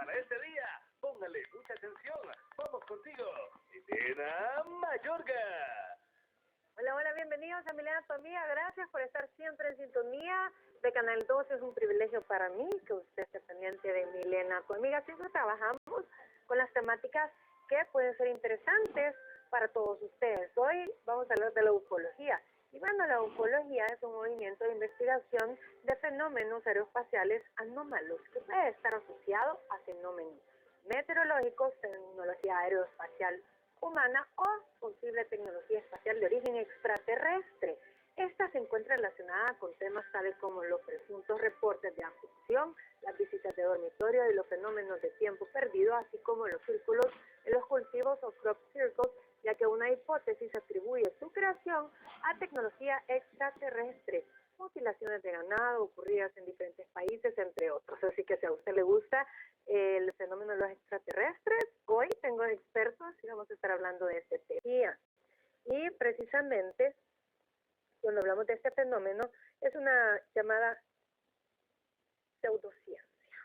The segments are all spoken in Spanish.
para este día. Póngale mucha atención. Vamos contigo, Milena Mayorga. Hola, hola, bienvenidos a Milena, tu amiga. Gracias por estar siempre en sintonía de Canal 2. Es un privilegio para mí que usted esté pendiente de Milena, tu amiga. Siempre trabajamos con las temáticas que pueden ser interesantes para todos ustedes. Hoy vamos a hablar de la ufología. Y bueno, la ufología es un movimiento de investigación de fenómenos aeroespaciales anómalos que puede estar asociado a fenómenos meteorológicos, tecnología aeroespacial humana o posible tecnología espacial de origen extraterrestre. Esta se encuentra relacionada con temas tales como los presuntos reportes de abducción, las visitas de dormitorio y los fenómenos de tiempo perdido, así como los círculos en los cultivos o crop circles, ya que una hipótesis atribuye su creación a tecnología extraterrestre, mutilaciones de ganado ocurridas en diferentes países, entre otros. Así que si a usted le gusta el fenómeno de los extraterrestres, hoy tengo expertos y vamos a estar hablando de este tema. Y precisamente, cuando hablamos de este fenómeno, es una llamada pseudociencia.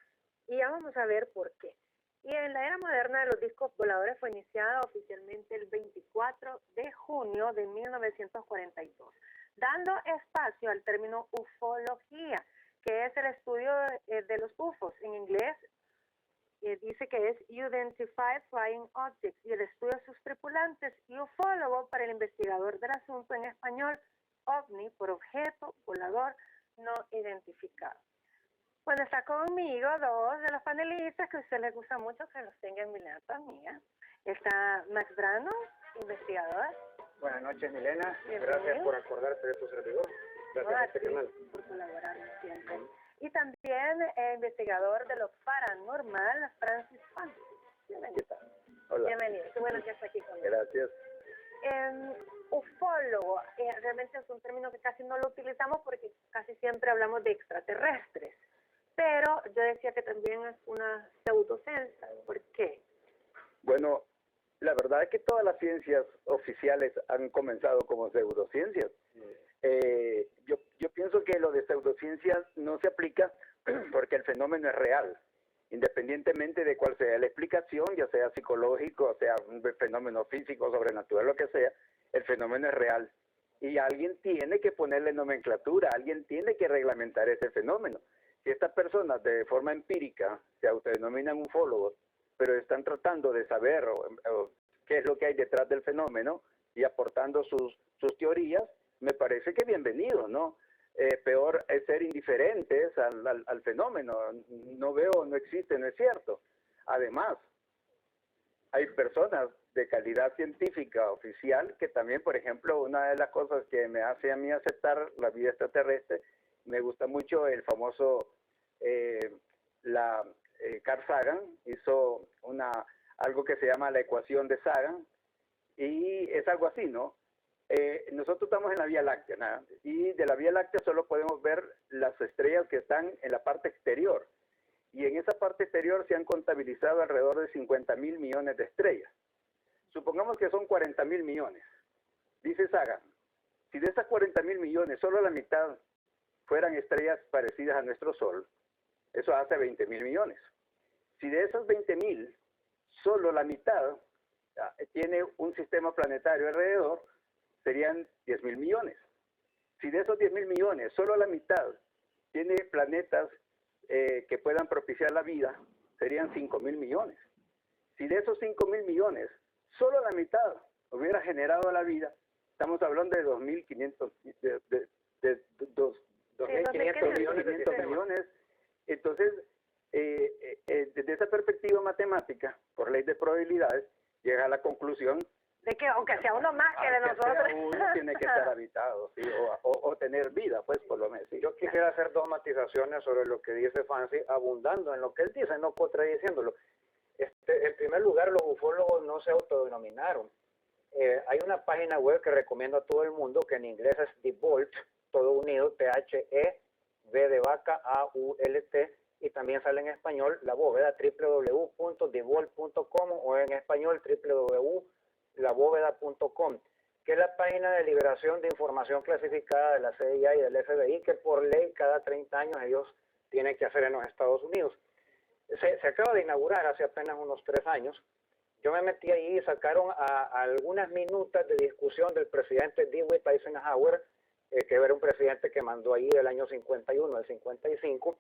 Y ya vamos a ver por qué. Y en la era moderna de los discos voladores fue iniciada oficialmente el 24 de junio de 1942, dando espacio al término ufología, que es el estudio de los UFOs. En inglés dice que es Unidentified Flying Objects, y el estudio de sus tripulantes, y ufólogo para el investigador del asunto, en español, ovni, por objeto volador no identificado. Bueno, está conmigo dos de los panelistas que a usted les gusta mucho que los tenga en Milena, tu amiga. Está Max Brano, investigador. Buenas noches, Milena. Bienvenido. Gracias por acordarte de tu servidor. Gracias a este canal. Por colaborar siempre. Y también investigador de lo paranormal, Francis Fan. Bienvenido. Hola. Bienvenido. Qué bueno que está aquí conmigo. Gracias. Ufólogo, realmente es un término que casi no lo utilizamos porque casi siempre hablamos de extraterrestres. Pero yo decía que también es una pseudociencia. ¿Por qué? Bueno, la verdad es que todas las ciencias oficiales han comenzado como pseudociencias. Yo pienso que lo de pseudociencias no se aplica porque el fenómeno es real, independientemente de cuál sea la explicación, ya sea psicológico, sea un fenómeno físico, sobrenatural, lo que sea, el fenómeno es real. Y alguien tiene que ponerle nomenclatura, alguien tiene que reglamentar ese fenómeno. Si estas personas de forma empírica se autodenominan ufólogos, pero están tratando de saber qué es lo que hay detrás del fenómeno y aportando sus teorías, me parece que bienvenido, ¿no? Peor es ser indiferentes al fenómeno. No veo, no existe, no es cierto. Además, hay personas de calidad científica oficial que también, por ejemplo, una de las cosas que me hace a mí aceptar la vida extraterrestre, me gusta mucho el famoso Carl Sagan hizo algo que se llama la ecuación de Sagan, y es algo así, ¿no? Nosotros estamos en la Vía Láctea, ¿no? Y de la Vía Láctea solo podemos ver las estrellas que están en la parte exterior, y en esa parte exterior se han contabilizado alrededor de 50.000 millones de estrellas. Supongamos que son 40.000 millones. Dice Sagan, si de esas 40.000 millones solo la mitad fueran estrellas parecidas a nuestro Sol, eso hace 20.000 millones. Si de esos 20.000, solo la mitad tiene un sistema planetario alrededor, serían 10.000 millones. Si de esos 10.000 millones, solo la mitad tiene planetas que puedan propiciar la vida, serían 5.000 millones. Si de esos 5.000 millones, solo la mitad hubiera generado la vida, estamos hablando de 2.500 millones. Entonces, desde esa perspectiva matemática, por ley de probabilidades, llega a la conclusión de que aunque sea uno más que de nosotros, uno tiene que estar habitado, ¿sí? o tener vida, pues, por lo menos. ¿Sí? Yo quisiera hacer dos matizaciones sobre lo que dice Fancy, abundando en lo que él dice, no contradiciéndolo. En primer lugar, los ufólogos no se autodenominaron. Hay una página web que recomiendo a todo el mundo, que en inglés es The Vault, todo unido, T-H-E-V de vaca, A-U-L-T, y también sale en español la bóveda, www.thevault.com, o en español www.labóveda.com, que es la página de liberación de información clasificada de la CIA y del FBI, que por ley cada 30 años ellos tienen que hacer en los Estados Unidos. se acaba de inaugurar hace apenas unos 3 años. Yo me metí ahí y sacaron a algunas minutas de discusión del presidente DeWitt Eisenhower, que era un presidente que mandó ahí del año 51 al 55,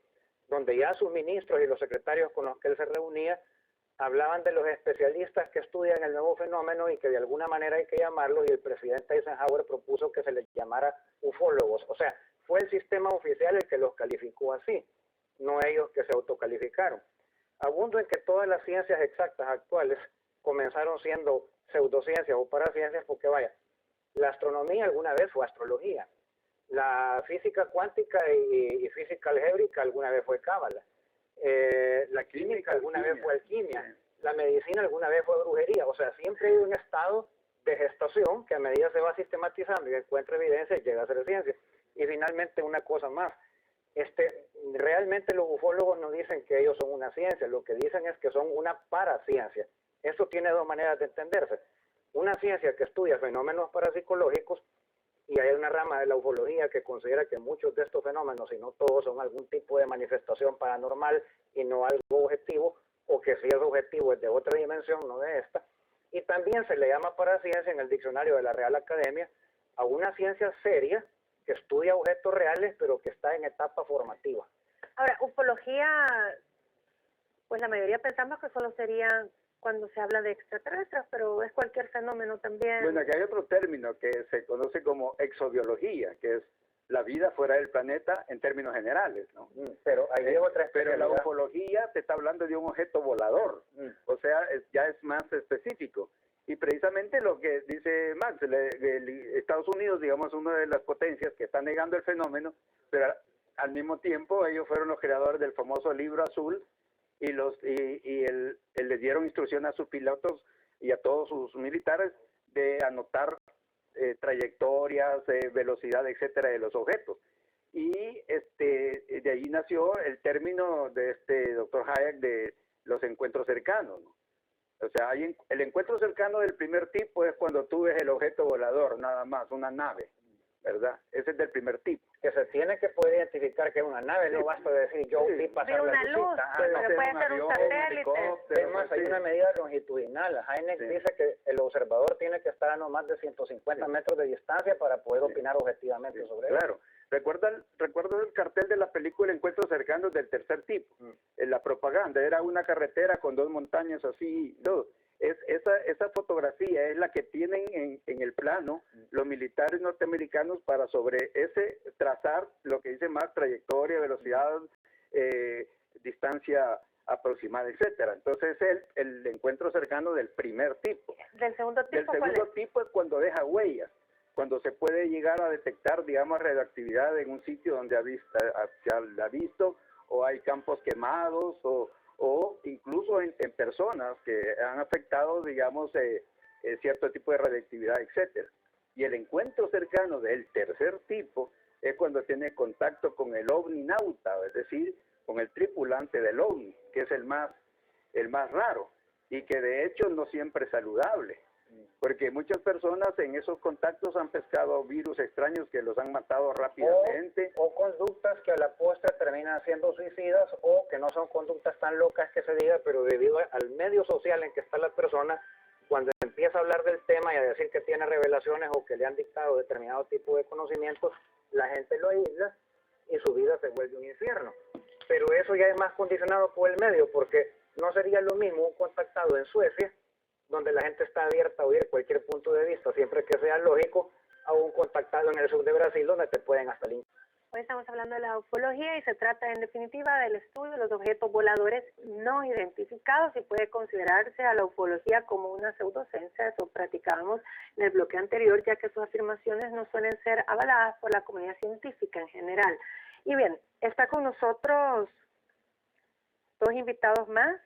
donde ya sus ministros y los secretarios con los que él se reunía hablaban de los especialistas que estudian el nuevo fenómeno y que de alguna manera hay que llamarlos, y el presidente Eisenhower propuso que se les llamara ufólogos. O sea, fue el sistema oficial el que los calificó así, no ellos que se autocalificaron. Abundo en que todas las ciencias exactas actuales comenzaron siendo pseudociencias o paraciencias, porque vaya, la astronomía alguna vez fue astrología, la física cuántica y física algébrica alguna vez fue cábala, la química alguna vez fue alquimia, la medicina alguna vez fue brujería. O sea, siempre hay un estado de gestación que a medida se va sistematizando y encuentra evidencia y llega a ser ciencia. Y finalmente una cosa más, realmente los ufólogos no dicen que ellos son una ciencia, lo que dicen es que son una paraciencia. Eso tiene 2 maneras de entenderse. Una ciencia que estudia fenómenos parapsicológicos, y hay una rama de la ufología que considera que muchos de estos fenómenos, si no todos, son algún tipo de manifestación paranormal y no algo objetivo, o que si es objetivo es de otra dimensión, no de esta. Y también se le llama paraciencia en el diccionario de la Real Academia a una ciencia seria que estudia objetos reales pero que está en etapa formativa. Ahora, ufología, pues la mayoría pensamos que solo sería cuando se habla de extraterrestres, pero es cualquier fenómeno también. Bueno, aquí hay otro término que se conoce como exobiología, que es la vida fuera del planeta en términos generales, ¿no? Pero hay otra Pero la especialidad. ufología te está hablando de un objeto volador, o sea, ya es más específico. Y precisamente lo que dice Max, Estados Unidos, digamos, es una de las potencias que está negando el fenómeno, pero al mismo tiempo ellos fueron los creadores del famoso libro azul, y le dieron instrucción a sus pilotos y a todos sus militares de anotar trayectorias, velocidad, etcétera, de los objetos. Y de ahí nació el término de doctor Hayek de los encuentros cercanos, ¿no? O sea, el encuentro cercano del primer tipo es cuando tú ves el objeto volador, nada más, una nave, ¿verdad? Ese es del primer tipo. Que se tiene que poder identificar que es una nave, no basta decir yo vi pasar una la luz, lucita. pero no sé, puede un ser un avión, satélite. helicóptero, Además, hay sí. una medida longitudinal. Hayek Sí. dice que el observador tiene que estar a no más de 150 metros de distancia para poder Sí. opinar objetivamente sobre él. Claro. ¿Recuerdo el cartel de la película Encuentros Cercanos del tercer tipo? En la propaganda era una carretera con 2 montañas así, todo. Esa fotografía es la que tienen en el plano los militares norteamericanos para sobre ese trazar lo que dice más trayectoria, velocidad, distancia aproximada, etcétera. Entonces es el encuentro cercano del primer tipo. Del segundo Del tipo, ¿cuál segundo es? tipo es cuando deja huellas, cuando se puede llegar a detectar, digamos, radioactividad en un sitio donde se ha visto, o hay campos quemados, o incluso en personas que han afectado, digamos, cierto tipo de radioactividad, etcétera. Y el encuentro cercano del tercer tipo es cuando tiene contacto con el ovninauta, es decir, con el tripulante del ovni, que es el más raro, y que de hecho no siempre es saludable, porque muchas personas en esos contactos han pescado virus extraños que los han matado rápidamente. O conductas que a la postre terminan siendo suicidas, o que no son conductas tan locas que se diga, pero debido al medio social en que está la persona, cuando empieza a hablar del tema y a decir que tiene revelaciones o que le han dictado determinado tipo de conocimientos, la gente lo aísla y su vida se vuelve un infierno. Pero eso ya es más condicionado por el medio, porque no sería lo mismo un contactado en Suecia, donde la gente está abierta a oír cualquier punto de vista, siempre que sea lógico, a un contactado en el sur de Brasil, donde te pueden hasta linchar. Hoy estamos hablando de la ufología y se trata en definitiva del estudio de los objetos voladores no identificados, y puede considerarse a la ufología como una pseudociencia. Eso practicábamos en el bloque anterior, ya que sus afirmaciones no suelen ser avaladas por la comunidad científica en general. Y bien, está con nosotros 2 invitados más.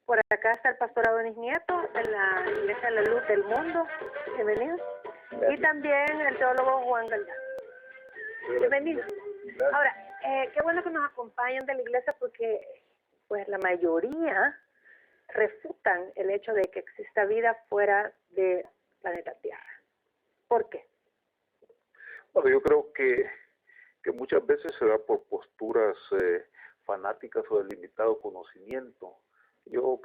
Por acá está el pastor Adonis Nieto de la Iglesia de la Luz del Mundo. Bienvenido. Y también el teólogo Juan Galdames. Bienvenido. Ahora, qué bueno que nos acompañan de la iglesia, porque pues la mayoría refutan el hecho de que exista vida fuera del planeta Tierra. ¿Por qué? Bueno, yo creo que muchas veces se da por posturas fanáticas o del limitado conocimiento. Yo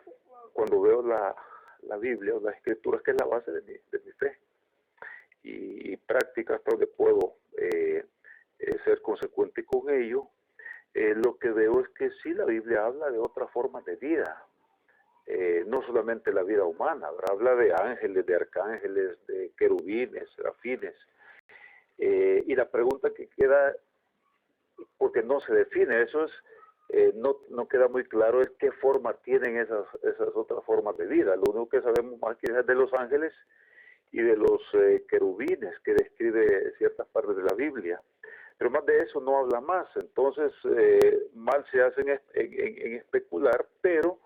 cuando veo la Biblia o las Escrituras, que es la base de mi fe, y práctica hasta donde puedo ser consecuente con ello, lo que veo es que sí, la Biblia habla de otras formas de vida, no solamente la vida humana, ¿verdad? Habla de ángeles, de arcángeles, de querubines, serafines, y la pregunta que queda, porque no se define, eso es, no queda muy claro, es qué forma tienen esas otras formas de vida. Lo único que sabemos más que es de los ángeles y de los querubines que describe ciertas partes de la Biblia, pero más de eso no habla más. Entonces mal se hacen en especular, pero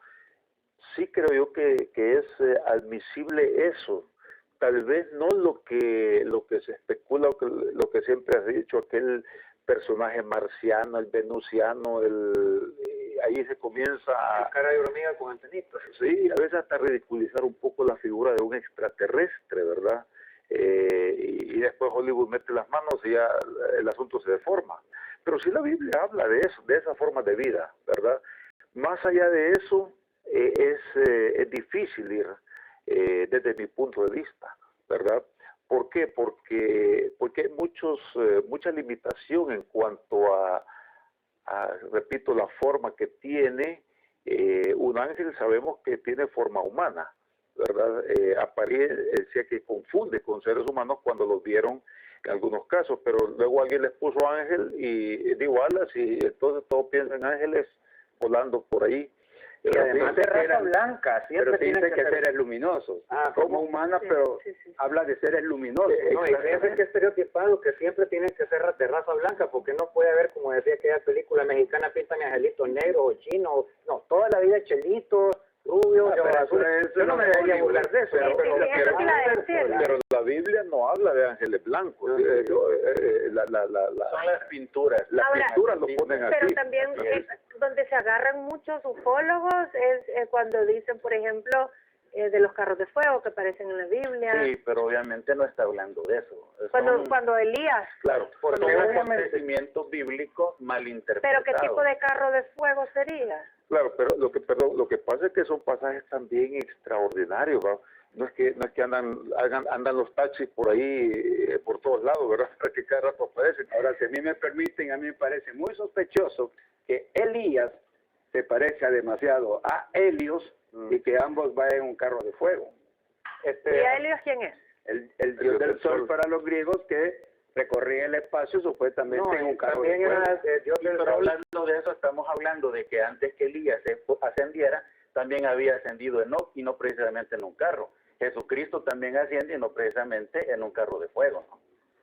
sí creo yo que es admisible eso. Tal vez no lo que se especula, lo que siempre has dicho, aquel personaje marciano, el venusiano, ahí se comienza a... cara de hormiga con antenitas. Sí, a veces hasta ridiculizar un poco la figura de un extraterrestre, ¿verdad? Y después Hollywood mete las manos y ya el asunto se deforma. Pero sí la Biblia habla de eso, de esa forma de vida, ¿verdad? Más allá de eso, es difícil ir desde mi punto de vista, ¿verdad? ¿Por qué? Porque hay mucha limitación en cuanto a, repito, la forma que tiene un ángel. Sabemos que tiene forma humana, ¿verdad? Apariencia que confunde con seres humanos cuando los vieron en algunos casos, pero luego alguien les puso ángel y digo alas y entonces todos piensan ángeles volando por ahí. Y además de raza blanca, siempre pero dice tienen que seres luminosos, como humana, pero habla de seres luminosos. No, y fíjense que estereotipado que siempre tienen que ser de raza blanca, porque no puede haber, como decía aquella película mexicana, pintan angelitos negros o chinos, no, toda la vida chelitos, rubios, azules. Yo no me debería burlar de eso. Pero la Biblia no habla de ángeles blancos. Son las pinturas. Las pinturas lo ponen así. Pero también donde se agarran muchos ufólogos es cuando dicen, por ejemplo, de los carros de fuego que aparecen en la Biblia. Sí, pero obviamente no está hablando de eso. Cuando Elías. Claro, porque son acontecimientos bíblicos malinterpretados. ¿Pero qué tipo de carro de fuego sería? Claro, pero lo que pasa es que son pasajes también extraordinarios, ¿va? No es que andan los taxis por ahí, por todos lados, ¿verdad? Para que cada rato aparecen. Ahora, si a mí me permiten, a mí me parece muy sospechoso que Elías se parezca demasiado a Helios y que ambos vayan en un carro de fuego. ¿Y a Helios quién es? El dios del sol para los griegos que recorría el espacio supuestamente en un carro de fuego. Pero hablando de eso, estamos hablando de que antes que Elías ascendiera, también había ascendido Enoc y no precisamente en un carro. Jesucristo también asciende y no precisamente en un carro de fuego, ¿no?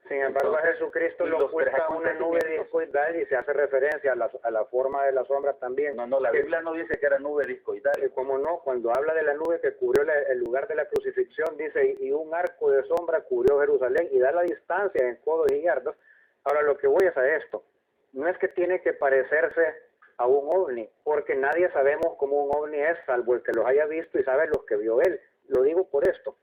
Sin embargo, a Jesucristo lo oculta una nube discoidal y se hace referencia a la forma de la sombra también. No, la Biblia no dice que era nube discoidal. Como no, cuando habla de la nube que cubrió el lugar de la crucifixión, dice, y un arco de sombra cubrió Jerusalén, y da la distancia en codos y yardas. Ahora, lo que voy es a esto. No es que tiene que parecerse a un ovni, porque nadie sabemos cómo un ovni es, salvo el que los haya visto y sabe los que vio él. Lo digo por esto.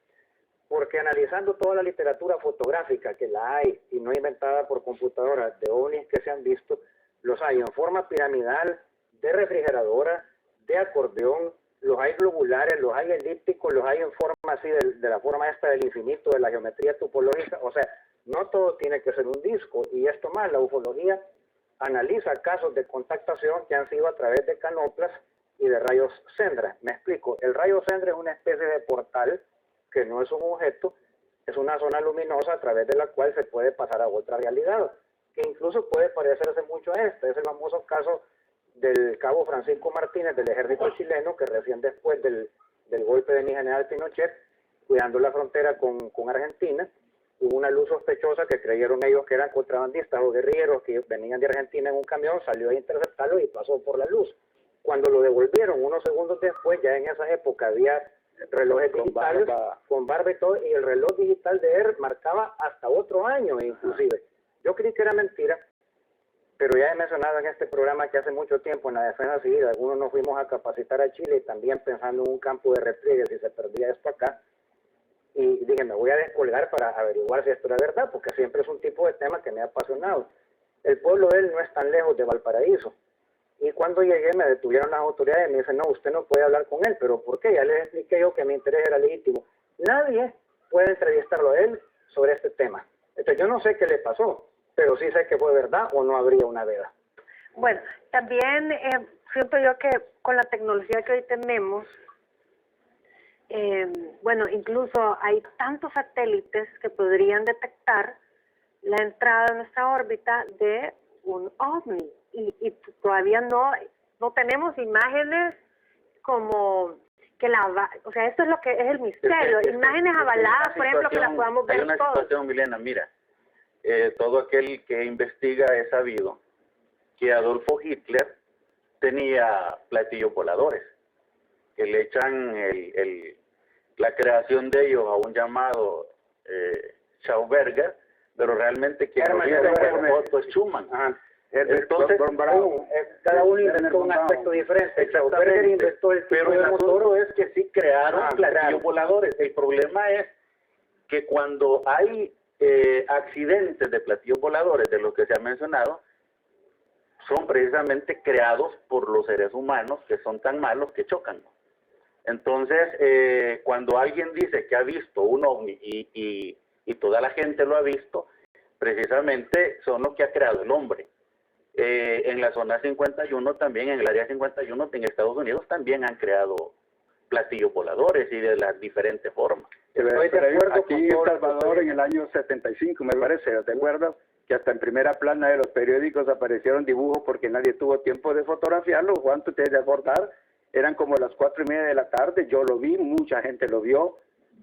Porque analizando toda la literatura fotográfica, que la hay y no inventada por computadora, de ovnis que se han visto, los hay en forma piramidal, de refrigeradora, de acordeón, los hay globulares, los hay elípticos, los hay en forma así de la forma esta del infinito, de la geometría topológica. O sea, no todo tiene que ser un disco. Y esto más, la ufología analiza casos de contactación que han sido a través de canoplas y de rayos Sendra. Me explico. El rayo Sendra es una especie de portal que no es un objeto, es una zona luminosa a través de la cual se puede pasar a otra realidad, que incluso puede parecerse mucho a esta. Es el famoso caso del cabo Francisco Martínez del ejército chileno, que recién después del golpe de mi general Pinochet, cuidando la frontera con Argentina, hubo una luz sospechosa que creyeron ellos que eran contrabandistas o guerrilleros que venían de Argentina en un camión, salió a interceptarlo y pasó por la luz. Cuando lo devolvieron unos segundos después, ya en esa época había relojes digitales con barba y todo, y el reloj digital de él marcaba hasta otro año inclusive. Yo creí que era mentira, pero ya he mencionado en este programa que hace mucho tiempo en la defensa civil algunos nos fuimos a capacitar a Chile, también pensando en un campo de repliegue si se perdía esto acá, y dije, me voy a descolgar para averiguar si esto era verdad, porque siempre es un tipo de tema que me ha apasionado. El pueblo de él no es tan lejos de Valparaíso, Y cuando llegué me detuvieron las autoridades y me dicen, no, usted no puede hablar con él. ¿Pero por qué? Ya les expliqué yo que mi interés era legítimo. Nadie puede entrevistarlo a él sobre este tema. Entonces yo no sé qué le pasó, pero sí sé que fue verdad o no habría una veda. Bueno, también siento yo que con la tecnología que hoy tenemos, bueno, incluso hay tantos satélites que podrían detectar la entrada en nuestra órbita de un ovni y todavía no tenemos imágenes como que o sea, esto es lo que es el misterio, imágenes avaladas, por ejemplo, que las podamos ver todos. Hay una situación, Milena, mira, todo aquel que investiga es sabido que Adolfo Hitler tenía platillos voladores, que le echan la creación de ellos a un llamado Schauberger, pero realmente quien lo hizo Otto Schumann. Entonces, cada uno inventó un aspecto diferente. Schauberger inventó el pero el asunto es que sí crearon platillos voladores. El problema es que cuando hay accidentes de platillos voladores, de los que se ha mencionado, son precisamente creados por los seres humanos que son tan malos que chocan. Entonces, cuando alguien dice que ha visto un ovni y toda la gente lo ha visto, precisamente son los que ha creado el hombre. En la zona 51 también, en el área 51 en Estados Unidos también han creado platillos voladores y de las diferentes formas. Pero aquí en El Salvador en el año 75, me parece, ¿te acuerdas? Que hasta en primera plana de los periódicos aparecieron dibujos porque nadie tuvo tiempo de fotografiarlos. Juan, tú te debes de acordar, eran como las 4:30 de la tarde, yo lo vi, mucha gente lo vio,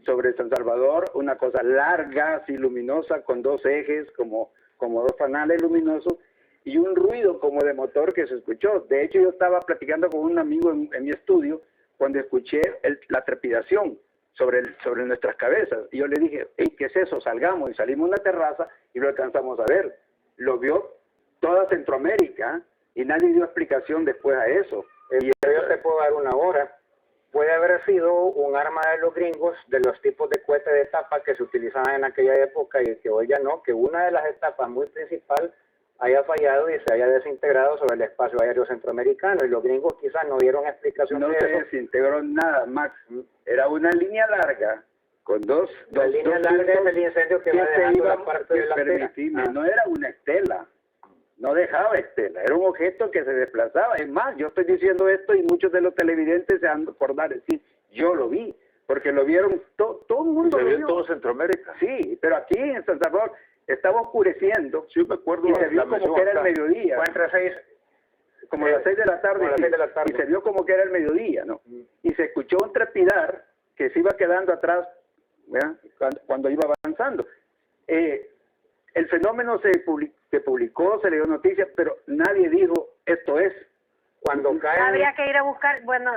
sobre San Salvador, una cosa larga, así luminosa, con dos ejes, como dos fanales luminosos, y un ruido como de motor que se escuchó. De hecho, yo estaba platicando con un amigo en mi estudio cuando escuché la trepidación sobre nuestras cabezas. Y yo le dije, hey, ¿qué es eso? Salgamos. Y salimos a una terraza y lo alcanzamos a ver. Lo vio toda Centroamérica y nadie dio explicación después a eso. Y yo te puedo dar una hora. Puede haber sido un arma de los gringos, de los tipos de cohetes de etapa que se utilizaban en aquella época y que hoy ya no, que una de las etapas muy principal haya fallado y se haya desintegrado sobre el espacio aéreo centroamericano, y los gringos quizás no dieron explicación de eso. No se desintegró nada, Max. Era una línea larga con dos línea larga es el incendio que va dejando la parte delantera. No era una estela, no dejaba estela, era un objeto que se desplazaba. Es más, yo estoy diciendo esto y muchos de los televidentes se han de acordar, decir, yo lo vi, porque lo vieron, todo el mundo se lo vio vio. en todo Centroamérica. Sí, pero aquí en San Salvador estaba oscureciendo, sí, me acuerdo, y se vio como que era el mediodía. Fue entre 6, como las 6 de la tarde, y se vio como que era el mediodía, ¿no? Y se escuchó un trepidar que se iba quedando atrás, ¿verdad? Cuando iba avanzando. El fenómeno se publicó, se le dio noticia, pero nadie dijo, esto es. Cuando cae... Había que ir a buscar, bueno,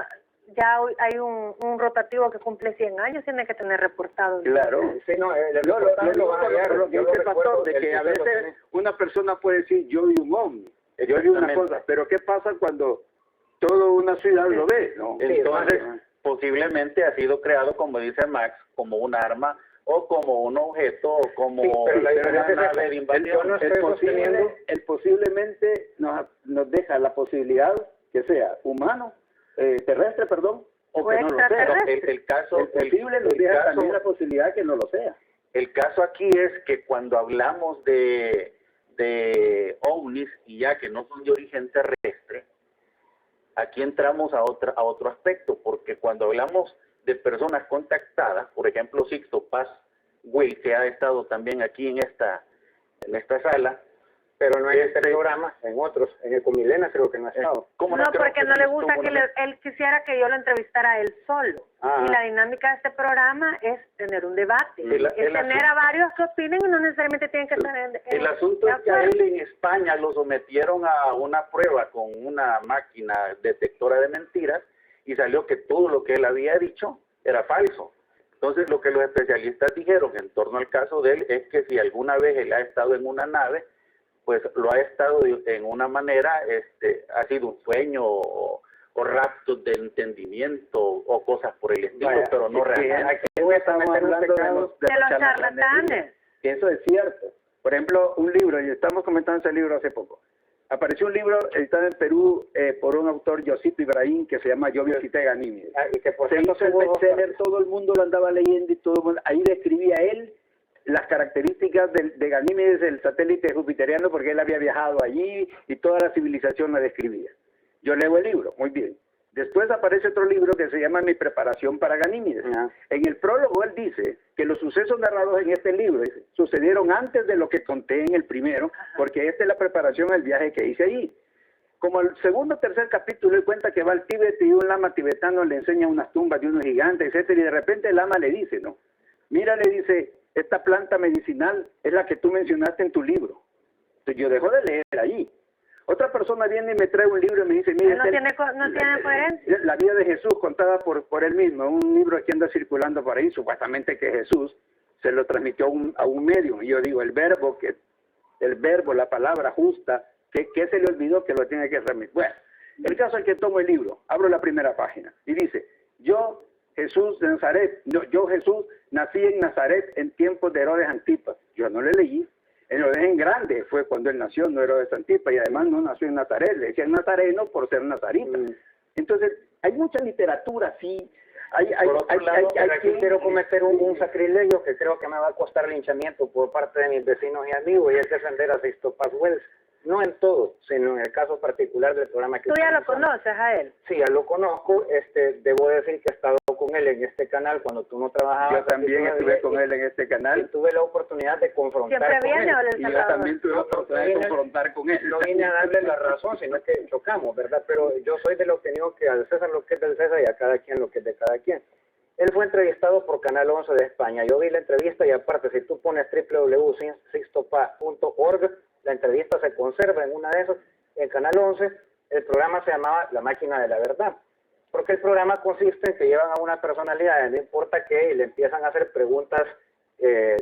ya hay un rotativo que cumple 100 años, tiene que tener reportado. Claro. Sí, no, lo que dice Pastor, de que a veces una persona puede decir, yo vi un ovni, yo vi una cosa, pero ¿qué pasa cuando toda una ciudad lo ve? ¿No? Entonces, posiblemente ha sido creado, como dice Max, como un arma o como un objeto o como una nave de invasión. El posiblemente nos deja la posibilidad que sea humano, terrestre, perdón, o que no lo sea. El caso, el posible nos deja también la posibilidad que no lo sea. El caso aquí es que cuando hablamos de ovnis y ya que no son de origen terrestre, aquí entramos a otro aspecto, porque cuando hablamos de personas contactadas, por ejemplo Sixto Paz Will, que ha estado también aquí en esta sala, pero no en este programa, en otros, en Ecomilena creo que no ha estado. No, porque no le gusta que él quisiera que yo lo entrevistara a él solo. Y la dinámica de este programa es tener un debate, es tener a varios que opinen y no necesariamente tienen que tener... El asunto es que a él en España lo sometieron a una prueba con una máquina detectora de mentiras y salió que todo lo que él había dicho era falso. Entonces lo que los especialistas dijeron en torno al caso de él es que si alguna vez él ha estado en una nave, pues lo ha estado en una manera, ha sido un sueño o raptos de entendimiento o cosas por el estilo, pero no realmente. Aquí estamos hablando de los charlatanes. Eso es cierto. Por ejemplo, un libro, y estamos comentando ese libro hace poco, Apareció un libro editado en Perú por un autor, Josito Ibrahim, que se llama Yo visité Ganímedes. Y que por Se cierto hizo el tuvo dos bestseller, todo el mundo lo andaba leyendo y todo el mundo, ahí describía él las características de Ganímedes, el satélite jupiteriano, porque él había viajado allí y toda la civilización la describía. Yo leo el libro, muy bien. Después aparece otro libro que se llama Mi preparación para Ganímedes. En el prólogo él dice que los sucesos narrados en este libro sucedieron antes de lo que conté en el primero, porque esta es la preparación al viaje que hice allí. Como el segundo o tercer capítulo él cuenta que va al Tíbet y un lama tibetano le enseña unas tumbas de unos gigantes, etcétera, y de repente el lama le dice, ¿no? Mira, le dice, esta planta medicinal es la que tú mencionaste en tu libro. Entonces yo dejo de leer allí. Otra persona viene y me trae un libro y me dice, mire, no tiene coherencia. La vida de Jesús contada por él mismo, un libro que anda circulando por ahí, supuestamente que Jesús se lo transmitió a un medio. Y yo digo, el verbo, la palabra justa, que se le olvidó que lo tiene que transmitir. Bueno, el caso es que tomo el libro, abro la primera página y dice, yo Jesús de Nazaret, yo Jesús nací en Nazaret en tiempos de Herodes Antipas. Yo no le leí. Herodes en grande fue cuando él nació, no Herodes Antipas, y además no nació en Nazaret, le decían nazareno por ser nazarita. Entonces, hay mucha literatura, sí. Por otro lado, aquí quiero cometer un sacrilegio que creo que me va a costar linchamiento por parte de mis vecinos y amigos, y es defender a Sixto Paz Wells. No en todo, sino en el caso particular del programa que... ¿Tú ya lo conoces a él? Sí, ya lo conozco. Debo decir que he estado con él en este canal cuando tú no trabajabas. Yo también estuve con él en este canal. Y tuve la oportunidad de confrontar ¿Siempre con viene él. o El Salvador? Y yo también tuve la oportunidad de confrontar con él. No vine a darle la razón, sino que chocamos, ¿verdad? Pero yo soy de la opinión que al César lo que es del César y a cada quien lo que es de cada quien. Él fue entrevistado por Canal 11 de España. Yo vi la entrevista y aparte, si tú pones www.sixtopaz.org, la entrevista se conserva en una de esas, en Canal 11. El programa se llamaba La Máquina de la Verdad, porque el programa consiste en que llevan a una personalidad, no importa qué, y le empiezan a hacer preguntas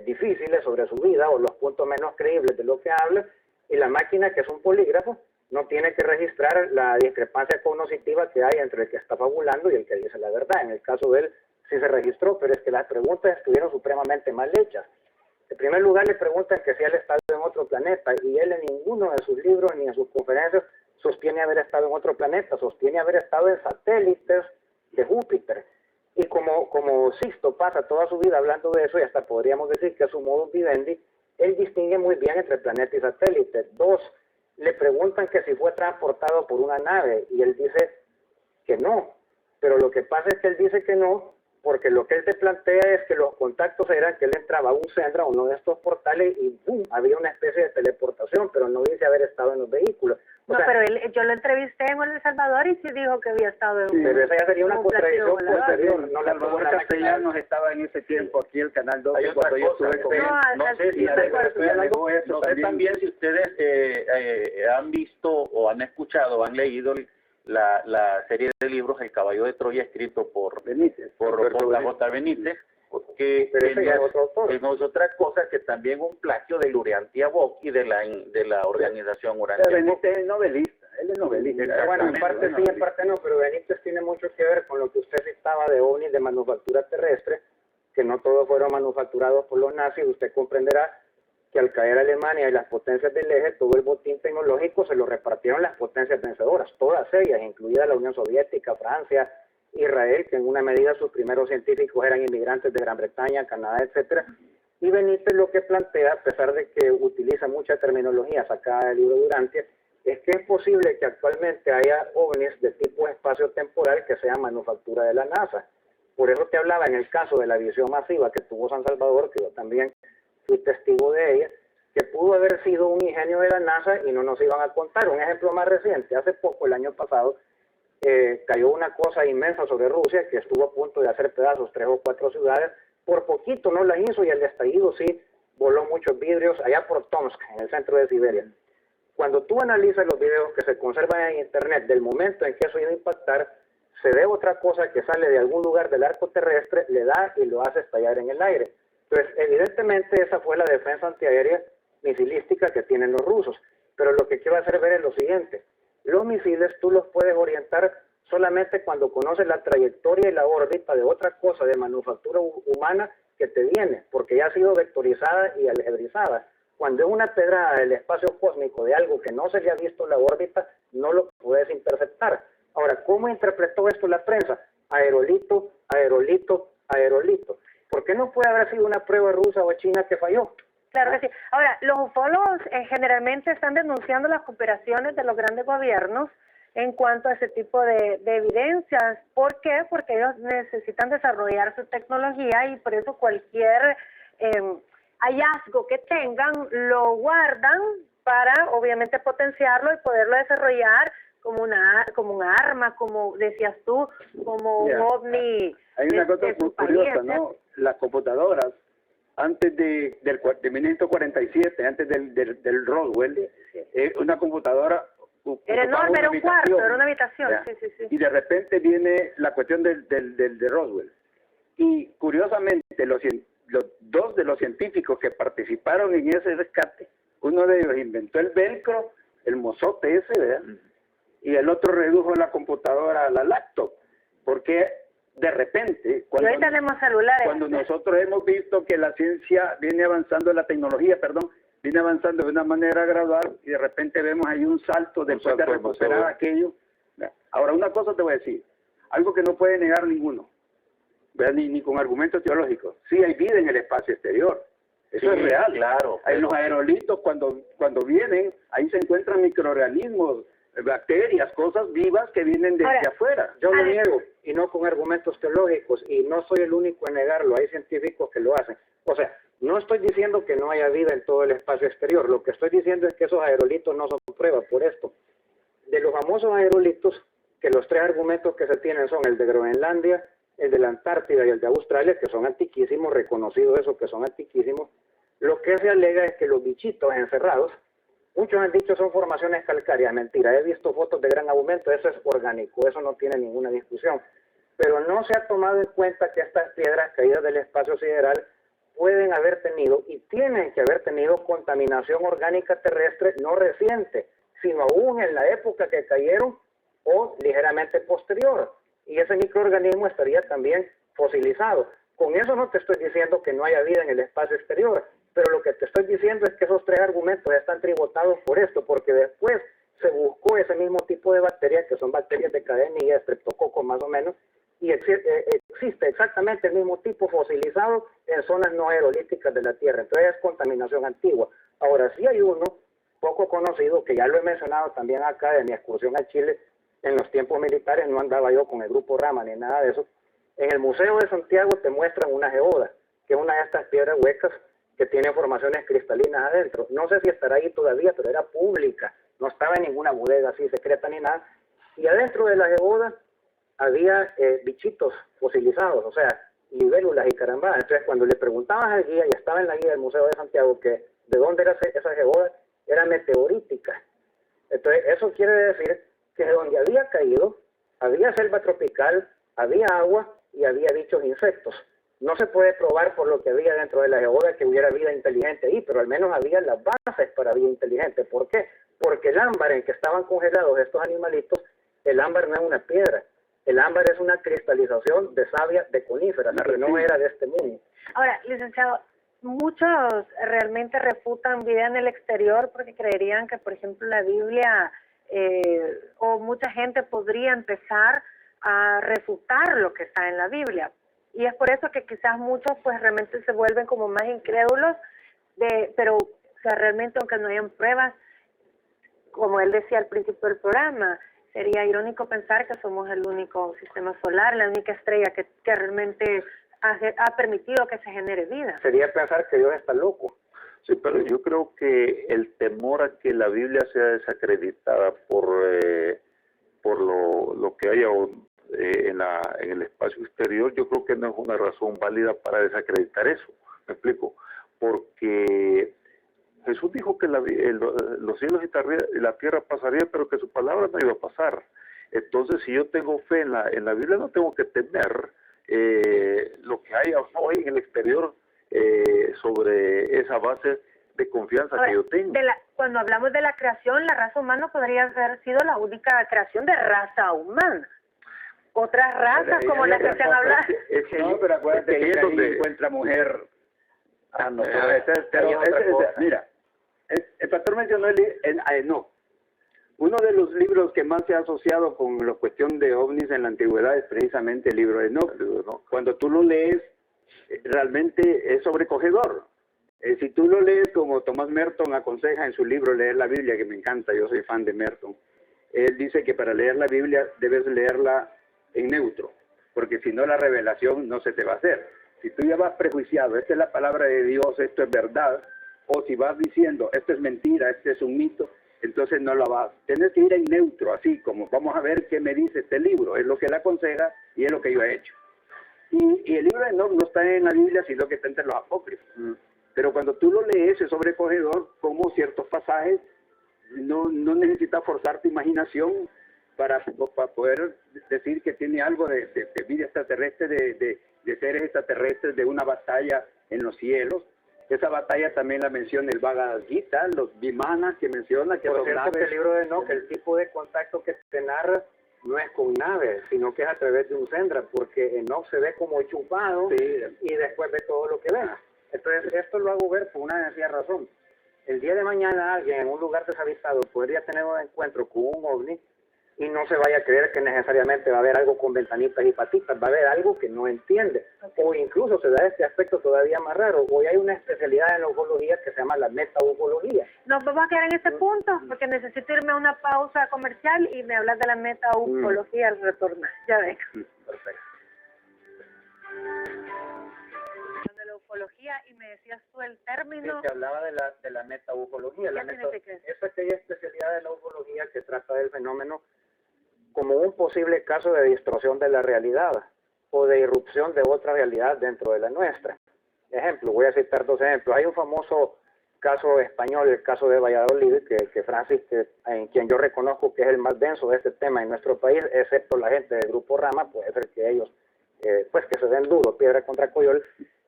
difíciles sobre su vida o los puntos menos creíbles de lo que habla, y la máquina, que es un polígrafo, no tiene que registrar la discrepancia cognitiva que hay entre el que está fabulando y el que dice la verdad. En el caso de él sí se registró, pero es que las preguntas estuvieron supremamente mal hechas. En primer lugar, le preguntan que si él estado en otro planeta, y él en ninguno de sus libros ni en sus conferencias sostiene haber estado en otro planeta, sostiene haber estado en satélites de Júpiter. Y como Sixto pasa toda su vida hablando de eso, y hasta podríamos decir que es su modus vivendi, él distingue muy bien entre planeta y satélite. Dos, le preguntan que si fue transportado por una nave, y él dice que no. Pero lo que pasa es que él dice que no, porque lo que él se plantea es que los contactos eran que él entraba a un centro, a uno de estos portales, y ¡pum!, había una especie de teleportación, pero no dice haber estado en los vehículos. Pero yo lo entrevisté en El Salvador y sí dijo que había estado en pero esa ya sería una contradicción posterior. No, Salvador Castellanos estaba en ese tiempo aquí el Canal 12 cuando yo estuve con él. No sé si también si ustedes han visto o han escuchado o han leído la serie de libros El Caballo de Troya, escrito por la J. Benítez, que no es otra cosa que también un plagio de Uriantia Bock y de la organización Urantia. Benítez es novelista, él es novelista. Bueno, en parte sí, en parte no, pero Benítez tiene mucho que ver con lo que usted citaba de ovnis de manufactura terrestre, que no todos fueron manufacturados por los nazis. Usted comprenderá que al caer Alemania y las potencias del eje, todo el botín tecnológico se lo repartieron las potencias vencedoras, todas ellas, incluida la Unión Soviética, Francia, Israel, que en una medida sus primeros científicos eran inmigrantes de Gran Bretaña, Canadá, etcétera. Y Benítez lo que plantea, a pesar de que utiliza mucha terminología sacada del libro de Urantia, es que es posible que actualmente haya ovnis de tipo espacio-temporal que sean manufactura de la NASA. Por eso te hablaba en el caso de la visión masiva que tuvo San Salvador, que yo también fui testigo de ella, que pudo haber sido un ingenio de la NASA y no nos iban a contar. Un ejemplo más reciente, hace poco, el año pasado, cayó una cosa inmensa sobre Rusia que estuvo a punto de hacer pedazos 3 o 4 ciudades. Por poquito no las hizo y el estallido sí voló muchos vidrios allá por Tomsk, en el centro de Siberia. Cuando tú analizas los videos que se conservan en internet del momento en que eso iba a impactar, se ve otra cosa que sale de algún lugar del arco terrestre, le da y lo hace estallar en el aire. Entonces, evidentemente esa fue la defensa antiaérea misilística que tienen los rusos. Pero lo que quiero hacer ver es lo siguiente. Los misiles tú los puedes orientar solamente cuando conoces la trayectoria y la órbita de otra cosa de manufactura humana que te viene, porque ya ha sido vectorizada y algebrizada. Cuando es una pedrada del espacio cósmico de algo que no se le ha visto la órbita, no lo puedes interceptar. Ahora, ¿cómo interpretó esto la prensa? Aerolito, aerolito, aerolito. ¿Por qué no puede haber sido una prueba rusa o china que falló? Claro que sí. Ahora, los ufólogos generalmente están denunciando las cooperaciones de los grandes gobiernos en cuanto a ese tipo de evidencias. ¿Por qué? Porque ellos necesitan desarrollar su tecnología y por eso cualquier hallazgo que tengan lo guardan para obviamente potenciarlo y poderlo desarrollar como un arma, como decías tú, como un ovni. Hay una cosa curiosa, ¿no? Las computadoras, antes de 1947, antes del Roswell, una computadora era enorme, era un cuarto, era una habitación. Sí. Y de repente viene la cuestión de Roswell. Y curiosamente, los dos de los científicos que participaron en ese rescate, uno de ellos inventó el velcro, el mozote ese, ¿verdad? Y el otro redujo la computadora a la laptop, porque de repente, cuando nosotros hemos visto que la ciencia viene avanzando, la tecnología, viene avanzando de una manera gradual y de repente vemos ahí un salto después de recuperar aquello. Ahora, una cosa te voy a decir, algo que no puede negar ninguno, ni con argumentos teológicos. Sí hay vida en el espacio exterior, eso es real. Claro. En los aerolitos, cuando vienen, ahí se encuentran microorganismos, bacterias, cosas vivas que vienen desde afuera. Yo lo niego, y no con argumentos teológicos, y no soy el único en negarlo, hay científicos que lo hacen. O sea, no estoy diciendo que no haya vida en todo el espacio exterior, lo que estoy diciendo es que esos aerolitos no son prueba por esto. De los famosos aerolitos, que los tres argumentos que se tienen son el de Groenlandia, el de la Antártida y el de Australia, que son antiquísimos, reconocido eso, que son antiquísimos, lo que se alega es que los bichitos encerrados, muchos han dicho son formaciones calcáreas, mentira, he visto fotos de gran aumento, eso es orgánico, eso no tiene ninguna discusión, pero no se ha tomado en cuenta que estas piedras caídas del espacio sideral pueden haber tenido y tienen que haber tenido contaminación orgánica terrestre no reciente, sino aún en la época que cayeron o ligeramente posterior, y ese microorganismo estaría también fosilizado. Con eso no te estoy diciendo que no haya vida en el espacio exterior, pero lo que te estoy diciendo es que esos tres argumentos están tributados por esto, porque después se buscó ese mismo tipo de bacterias, que son bacterias de cadenilla, estreptococo más o menos, y existe exactamente el mismo tipo fosilizado en zonas no aerolíticas de la Tierra. Entonces es contaminación antigua. Ahora sí hay uno poco conocido, que ya lo he mencionado también acá de mi excursión a Chile, en los tiempos militares no andaba yo con el grupo Rama ni nada de eso. En el Museo de Santiago te muestran una geoda, que es una de estas piedras huecas que tiene formaciones cristalinas adentro. No sé si estará ahí todavía, pero era pública, no estaba en ninguna bodega así secreta ni nada. Y adentro de la geoda había bichitos fosilizados, o sea, libélulas y carambadas. Entonces, cuando le preguntabas al guía, y estaba en la guía del Museo de Santiago, que de dónde era esa geoda, era meteorítica. Entonces, eso quiere decir que de donde había caído, había selva tropical, había agua y había bichos insectos. No se puede probar por lo que había dentro de la geoda que hubiera vida inteligente ahí, pero al menos había las bases para vida inteligente. ¿Por qué? Porque el ámbar en que estaban congelados estos animalitos, el ámbar no es una piedra. El ámbar es una cristalización de savia de coníferas, que no era de este mundo. Ahora, licenciado, muchos realmente refutan vida en el exterior porque creerían que, por ejemplo, la Biblia o mucha gente podría empezar a refutar lo que está en la Biblia. Y es por eso que quizás muchos pues realmente se vuelven como más incrédulos, pero o sea, realmente aunque no hayan pruebas, como él decía al principio del programa, sería irónico pensar que somos el único sistema solar, la única estrella que realmente ha permitido que se genere vida. Sería pensar que Dios está loco. Sí, pero yo creo que el temor a que la Biblia sea desacreditada por lo que haya en el espacio exterior, yo creo que no es una razón válida para desacreditar eso. ¿Me explico? Porque Jesús dijo que los cielos y la tierra pasarían, pero que su palabra no iba a pasar. Entonces, si yo tengo fe en la Biblia, no tengo que temer lo que haya hoy en el exterior sobre esa base de confianza. Ahora, que yo tengo. Cuando hablamos de la creación, la raza humana podría haber sido la única creación de raza humana. Otras razas como las que se han hablado. No, pero acuérdate que ahí encuentra mujer. Mira, el pastor mencionó el Enoch. Uno de los libros que más se ha asociado con la cuestión de ovnis en la antigüedad es precisamente el libro de Enoch. Cuando tú lo lees, realmente es sobrecogedor. Si tú lo lees como Thomas Merton aconseja en su libro Leer la Biblia, que me encanta, yo soy fan de Merton, él dice que para leer la Biblia debes leerla en neutro, porque si no la revelación no se te va a hacer. Si tú ya vas prejuiciado, esta es la palabra de Dios, esto es verdad, o si vas diciendo, esto es mentira, este es un mito, entonces no lo vas. Tienes que ir en neutro, así como vamos a ver qué me dice este libro, es lo que él aconseja y es lo que yo he hecho. Y el libro de Enoch no está en la Biblia, sino que está entre los apócrifos. Pero cuando tú lo lees es sobrecogedor como ciertos pasajes, no necesitas forzar tu imaginación para poder decir que tiene algo de vida extraterrestre, de seres extraterrestres, de una batalla en los cielos. Esa batalla también la menciona el Bhagavad Gita, los Vimanas que menciona que Por son cierto, naves. el libro de Enoch, el tipo de contacto que te narra no es con naves, sino que es a través de un Sendra, porque Enoch se ve como chupado y después ve todo lo que ve. Entonces, esto lo hago ver por una sencilla razón. El día de mañana alguien en un lugar deshabitado podría tener un encuentro con un ovni y no se vaya a creer que necesariamente va a haber algo con ventanitas y patitas, va a haber algo que no entiende. O incluso se da este aspecto todavía más raro. Hoy hay una especialidad en la ufología que se llama la metaufología. Nos vamos a quedar en ese punto porque necesito irme a una pausa comercial y me hablas de la metaufología al retornar. Ya vengo. Perfecto. De la ufología y me decías tú el término. Sí, te hablaba de la metaufología. ¿Qué significa eso? Es aquella especialidad de la ufología que trata del fenómeno como un posible caso de distorsión de la realidad o de irrupción de otra realidad dentro de la nuestra. Ejemplo, voy a citar dos ejemplos. Hay un famoso caso español, el caso de Valladolid, que Francis, en quien yo reconozco que es el más denso de este tema en nuestro país, excepto la gente del Grupo Rama, puede ser que ellos, pues que se den duro, piedra contra coyol.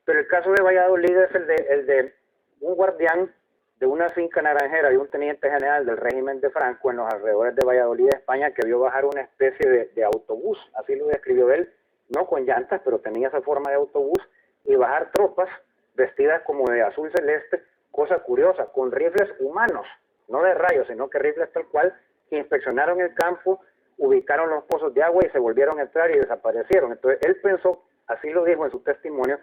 Pero el caso de Valladolid es el de un guardián de una finca naranjera de un teniente general del régimen de Franco en los alrededores de Valladolid, España, que vio bajar una especie de autobús, así lo describió él, no con llantas, pero tenía esa forma de autobús, y bajar tropas vestidas como de azul celeste, cosa curiosa, con rifles humanos, no de rayos, sino que rifles tal cual, que inspeccionaron el campo, ubicaron los pozos de agua y se volvieron a entrar y desaparecieron. Entonces él pensó, así lo dijo en su testimonio,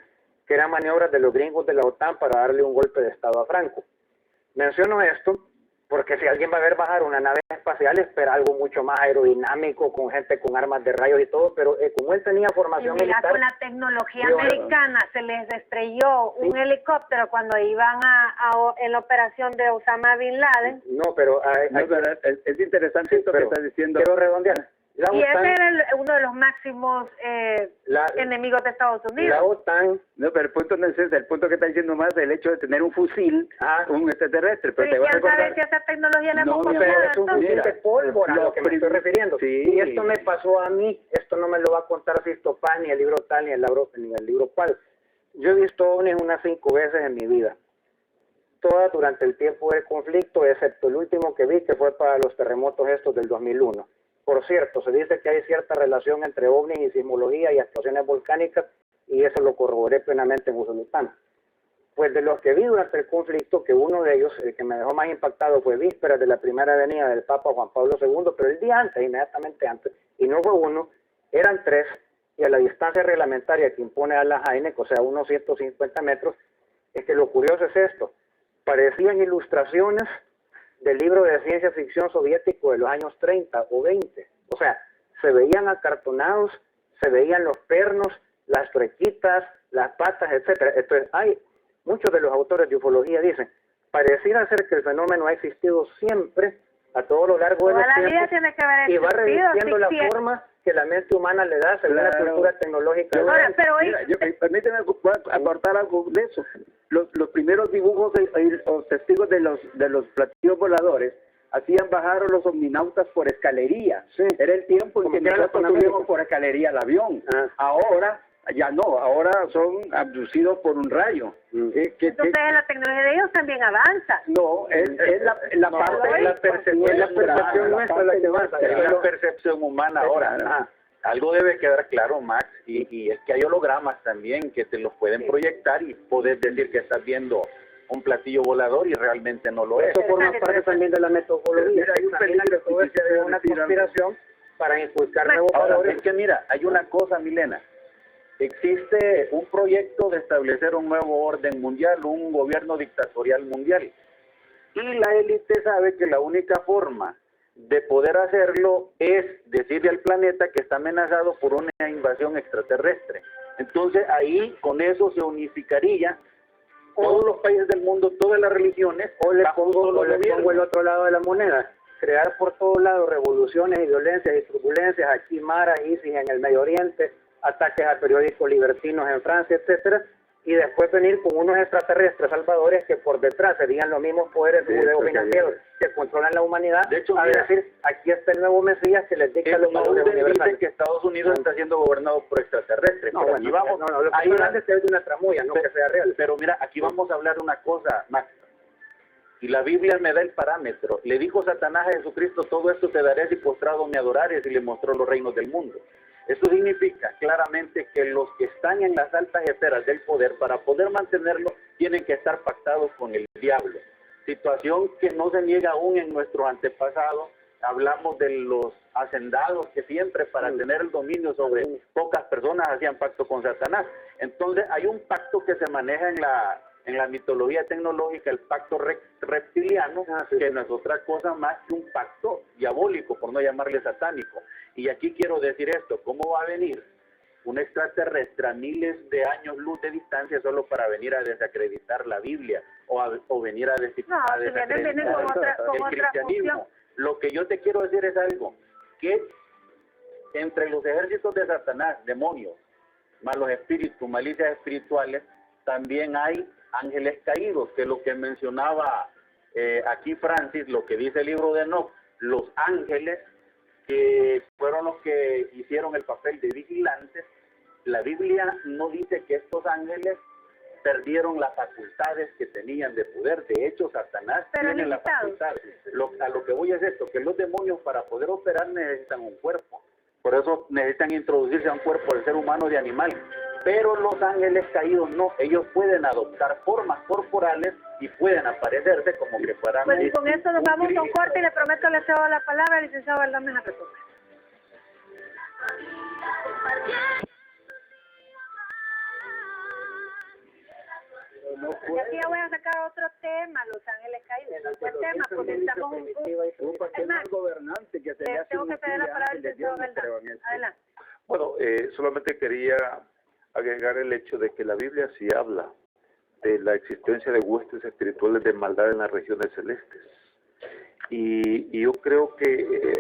que eran maniobras de los gringos de la OTAN para darle un golpe de estado a Franco. Menciono esto porque si alguien va a ver bajar una nave espacial, espera algo mucho más aerodinámico, con gente con armas de rayos y todo, pero como él tenía formación y mira, militar... con la tecnología americana se les estrelló un helicóptero cuando iban en la operación de Osama Bin Laden. No, pero... es interesante esto que estás diciendo. Quiero redondear. Y ese era uno de los máximos enemigos de Estados Unidos. La OTAN... No, pero el punto no es ese, el punto que está diciendo más es el hecho de tener un fusil, un extraterrestre. Pero te voy a ¿quién sabe recordar... si esa tecnología la hemos No, copiado? Pero es un fusil Entonces, de pólvora, a lo que me estoy refiriendo. Sí. Y esto me pasó a mí, esto no me lo va a contar Sisto Paz, ni el libro tal, ni el libro cual. Yo he visto ovnis unas 5 veces en mi vida. Todas durante el tiempo del conflicto, excepto el último que vi, que fue para los terremotos estos del 2001. Por cierto, se dice que hay cierta relación entre ovnis y sismología y explosiones volcánicas, y eso lo corroboré plenamente en Usulután. Pues de los que vi durante el conflicto, que uno de ellos, el que me dejó más impactado, fue vísperas de la primera venida del Papa Juan Pablo II, pero el día antes, inmediatamente antes, y no fue uno, eran 3, y a la distancia reglamentaria que impone a la Heineck, o sea, unos 150 metros, es que lo curioso es esto, parecían ilustraciones del libro de ciencia ficción soviético de los años 30 o 20. O sea, se veían acartonados, se veían los pernos, las trequitas, las patas, etcétera. Entonces, muchos de los autores de ufología dicen, pareciera ser que el fenómeno ha existido siempre, a todo lo largo de los tiempos, tiene que haber y va revistiendo la sí, forma que la mente humana le da según la cultura tecnológica. Ahora, pero hoy... Mira, permíteme aportar algo de eso. Los primeros dibujos o testigos de los platillos voladores hacían bajar a los omninautas por escalería. Sí. Era el tiempo en que nosotros subíamos por escalería al avión. Ahora ya no, ahora son abducidos por un rayo. Entonces la tecnología de ellos también avanza. No, es la parte de la percepción nuestra la que avanza. Es la percepción humana ahora. Algo debe quedar claro, Max, y es que hay hologramas también que te los pueden proyectar y puedes decir que estás viendo un platillo volador y realmente no lo es. Eso forma parte también de la metodología. Mira, hay un Imagina que todo esto es una conspiración para inculcar nuevos Ahora, valores. es que mira, hay una cosa, Milena. Existe un proyecto de establecer un nuevo orden mundial, un gobierno dictatorial mundial. Y la élite sabe que la única forma de poder hacerlo es decirle al planeta que está amenazado por una invasión extraterrestre. Entonces ahí con eso se unificaría todos los países del mundo, todas las religiones, O le bajo un pongo, solo o le gobierno. pongo el otro lado de la moneda. Crear por todos lados revoluciones y violencias y turbulencias, aquí Mara, ISIS en el Medio Oriente, ataques a periódicos libertinos en Francia, etcétera, y después venir con unos extraterrestres salvadores que por detrás serían los mismos poderes judeo-financieros que controlan la humanidad, De hecho, a mira, decir, aquí está el nuevo Mesías que les dicta los valores Snowden dice universales. que Estados Unidos está siendo gobernado por extraterrestres. No, Pero bueno, aquí vamos, no, lo que hay estoy una- hablando es que es de una tramulla, no que sea real. Pero mira, aquí vamos a hablar una cosa, Max. Y la Biblia me da el parámetro. Le dijo Satanás a Jesucristo, todo esto te daré si postrado me adorares, y le mostró los reinos del mundo. Eso significa claramente que los que están en las altas esferas del poder, para poder mantenerlo, tienen que estar pactados con el diablo. Situación que no se niega aún en nuestros antepasados. Hablamos de los hacendados que siempre para tener el dominio sobre pocas personas hacían pacto con Satanás. Entonces hay un pacto que se maneja en la mitología tecnológica, el pacto reptiliano, que no es otra cosa más que un pacto diabólico, por no llamarle satánico. Y aquí quiero decir esto, ¿cómo va a venir un extraterrestre a miles de años luz de distancia solo para venir a desacreditar la Biblia o venir a, No, si desacreditar vienen con otra el cristianismo? función. Lo que yo te quiero decir es algo, que entre los ejércitos de Satanás, demonios, malos espíritus, malicias espirituales, también hay ángeles caídos, que es lo que mencionaba aquí Francis, lo que dice el libro de Enoch, los ángeles que fueron los que hicieron el papel de vigilantes. La Biblia no dice que estos ángeles perdieron las facultades que tenían de poder. De hecho, Satanás Pero tiene la limitados. facultad. A lo que voy es esto, que los demonios para poder operar necesitan un cuerpo. Por eso necesitan introducirse a un cuerpo del ser humano de animal. Pero los ángeles caídos no, ellos pueden adoptar formas corporales y pueden aparecerse como que fueran... Pues con esto nos un vamos a un Cristo. corte y le prometo le cedo la palabra al licenciado Baldames a retomar. Y aquí ya voy a sacar otro tema, Los Ángeles Caídos. Otro tema, porque estamos es más, gobernante que se le le hace tengo un que ceder la estudio palabra al antes de licenciado Dios, no creo en Baldames. eso. Adelante. Bueno, solamente quería agregar el hecho de que la Biblia sí habla de la existencia de huestes espirituales de maldad en las regiones celestes. Y yo creo que,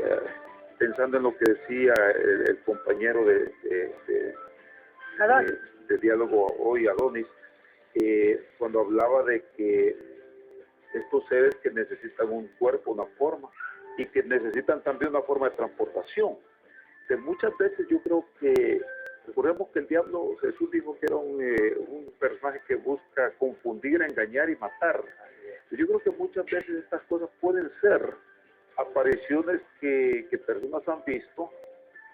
pensando en lo que decía el compañero de diálogo hoy, Adonis, cuando hablaba de que estos seres que necesitan un cuerpo, una forma, y que necesitan también una forma de transportación, que muchas veces yo creo que, recordemos que el diablo, Jesús dijo que era un personaje que busca confundir, engañar y matar. Yo creo que muchas veces estas cosas pueden ser apariciones que personas han visto,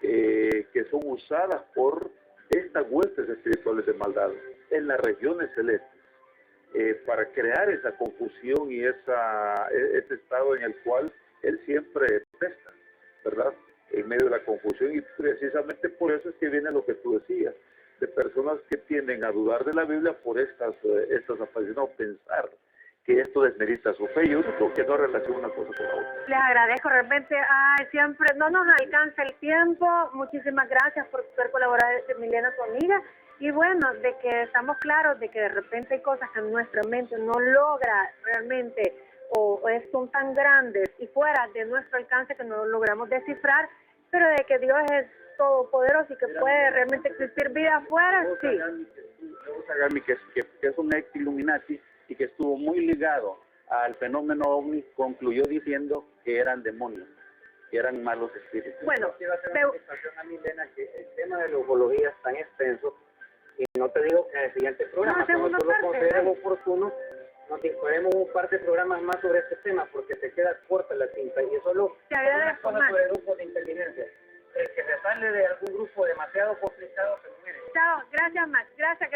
que son usadas por estas huestes espirituales de maldad en las regiones celestes, para crear esa confusión y ese estado en el cual él siempre está, ¿verdad?, en medio de la confusión. Y precisamente por eso es que viene lo que tú decías, de personas que tienden a dudar de la Biblia por estas apariciones, o pensar que esto desmerita su fe, y uno creo que no relaciona una cosa con la otra. Les agradezco realmente, siempre no nos alcanza el tiempo. Muchísimas gracias por poder colaborar, Milena, tu amiga. Y bueno, de que estamos claros de que de repente hay cosas que nuestra mente no logra realmente son tan grandes y fuera de nuestro alcance que no logramos descifrar, pero de que Dios es todopoderoso y que puede realmente existir vida afuera, sí. Sagami, que es un ex Illuminati y que estuvo muy ligado al fenómeno OVNI, concluyó diciendo que eran demonios, que eran malos espíritus. Bueno, Quiero hacer una observación a Milena, que el tema de la ufología es tan extenso, y no te digo que en el siguiente programa, No, cuando segunda tú lo parte, consideres ¿no? oportuno, nos disponemos un par de programas más sobre este tema, porque te queda corta la cinta, y es solo Te una agradezco, cosa Max. sobre grupos de inteligencia. El que se sale de algún grupo demasiado complicado se muere. Chao, gracias Max, gracias.